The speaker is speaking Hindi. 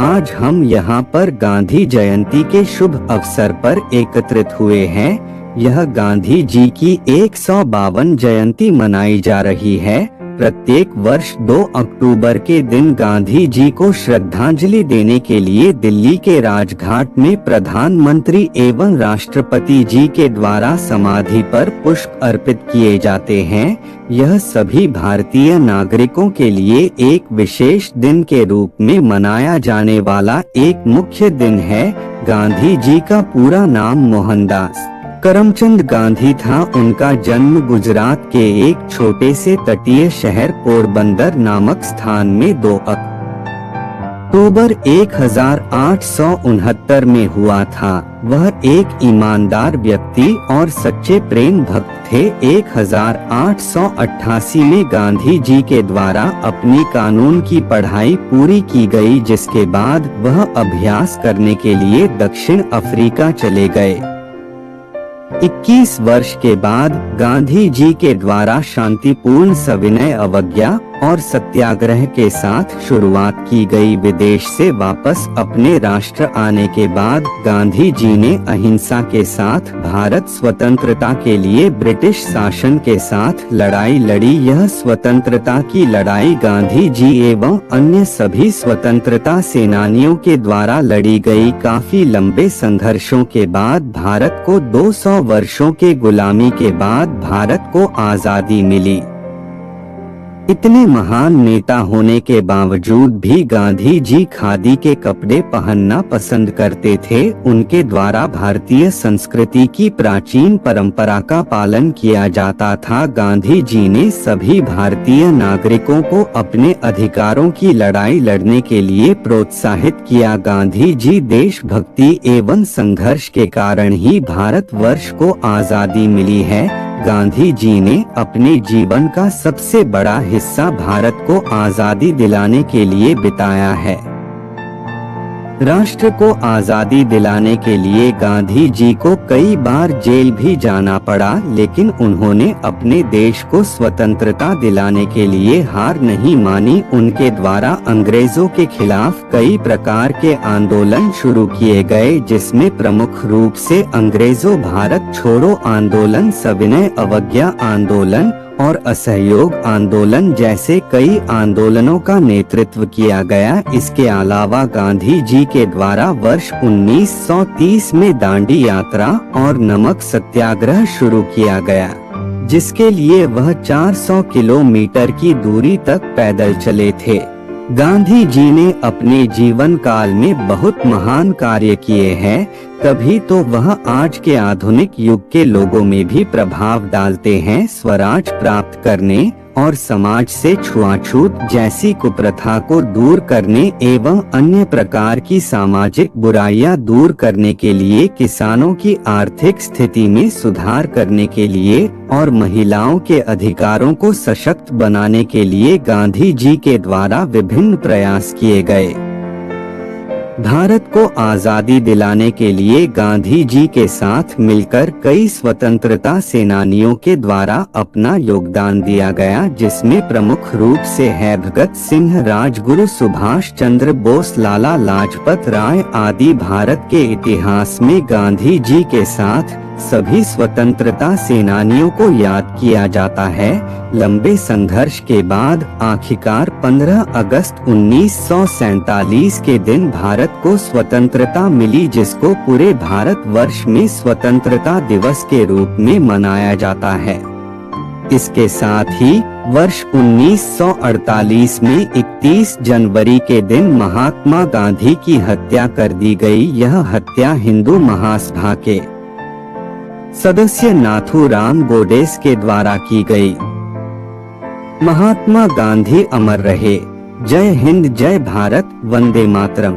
आज हम यहाँ पर गांधी जयंती के शुभ अवसर पर एकत्रित हुए हैं। यह गांधी जी की 152 जयंती मनाई जा रही है। प्रत्येक वर्ष 2 अक्टूबर के दिन गांधी जी को श्रद्धांजलि देने के लिए दिल्ली के राजघाट में प्रधानमंत्री एवं राष्ट्रपति जी के द्वारा समाधि पर पुष्प अर्पित किए जाते हैं। यह सभी भारतीय नागरिकों के लिए एक विशेष दिन के रूप में मनाया जाने वाला एक मुख्य दिन है। गांधी जी का पूरा नाम मोहनदास करमचंद गांधी था। उनका जन्म गुजरात के एक छोटे से तटीय शहर पोरबंदर नामक स्थान में 2 अक्टूबर 1869 में हुआ था। वह एक ईमानदार व्यक्ति और सच्चे प्रेम भक्त थे। 1888 में गांधी जी के द्वारा अपनी कानून की पढ़ाई पूरी की गई, जिसके बाद वह अभ्यास करने के लिए दक्षिण अफ्रीका चले गए। 21 वर्ष के बाद गांधी जी के द्वारा शांतिपूर्ण सविनय अवज्ञा और सत्याग्रह के साथ शुरुआत की गई। विदेश से वापस अपने राष्ट्र आने के बाद गांधी जी ने अहिंसा के साथ भारत स्वतंत्रता के लिए ब्रिटिश शासन के साथ लड़ाई लड़ी। यह स्वतंत्रता की लड़ाई गांधी जी एवं अन्य सभी स्वतंत्रता सेनानियों के द्वारा लड़ी गई। काफी लंबे संघर्षों के बाद भारत को 200 वर्षों के गुलामी के बाद भारत को आजादी मिली। इतने महान नेता होने के बावजूद भी गांधी जी खादी के कपड़े पहनना पसंद करते थे। उनके द्वारा भारतीय संस्कृति की प्राचीन परंपरा का पालन किया जाता था। गांधी जी ने सभी भारतीय नागरिकों को अपने अधिकारों की लड़ाई लड़ने के लिए प्रोत्साहित किया। गांधी जी देशभक्ति एवं संघर्ष के कारण ही भारतवर्ष को आजादी मिली है। गांधी जी ने अपने जीवन का सबसे बड़ा हिस्सा भारत को आजादी दिलाने के लिए बिताया है। राष्ट्र को आजादी दिलाने के लिए गांधी जी को कई बार जेल भी जाना पड़ा, लेकिन उन्होंने अपने देश को स्वतंत्रता दिलाने के लिए हार नहीं मानी। उनके द्वारा अंग्रेजों के खिलाफ कई प्रकार के आंदोलन शुरू किए गए, जिसमें प्रमुख रूप से अंग्रेजों भारत छोड़ो आंदोलन, सविनय अवज्ञा आंदोलन और असहयोग आंदोलन जैसे कई आंदोलनों का नेतृत्व किया गया। इसके अलावा गांधी जी के द्वारा वर्ष 1930 में दांडी यात्रा और नमक सत्याग्रह शुरू किया गया, जिसके लिए वह 400 किलोमीटर की दूरी तक पैदल चले थे। गांधी जी ने अपने जीवन काल में बहुत महान कार्य किए हैं, तभी तो वह आज के आधुनिक युग के लोगों में भी प्रभाव डालते हैं। स्वराज प्राप्त करने और समाज से छुआछूत जैसी कुप्रथा को दूर करने एवं अन्य प्रकार की सामाजिक बुराइयां दूर करने के लिए, किसानों की आर्थिक स्थिति में सुधार करने के लिए और महिलाओं के अधिकारों को सशक्त बनाने के लिए गांधी जी के द्वारा विभिन्न प्रयास किए गए। भारत को आजादी दिलाने के लिए गांधी जी के साथ मिलकर कई स्वतंत्रता सेनानियों के द्वारा अपना योगदान दिया गया, जिसमें प्रमुख रूप से है भगत सिंह, राजगुरु, सुभाष चंद्र बोस, लाला लाजपत राय आदि। भारत के इतिहास में गांधी जी के साथ सभी स्वतंत्रता सेनानियों को याद किया जाता है। लंबे संघर्ष के बाद आखिरकार 15 अगस्त 1947 के दिन भारत को स्वतंत्रता मिली, जिसको पूरे भारतवर्ष में स्वतंत्रता दिवस के रूप में मनाया जाता है। इसके साथ ही वर्ष 1948 में 31 जनवरी के दिन महात्मा गांधी की हत्या कर दी गई। यह हत्या हिंदू महासभा के सदस्य नाथूराम गोडेसे के द्वारा की गई। महात्मा गांधी अमर रहे। जय हिंद, जय भारत, वंदे मातरम।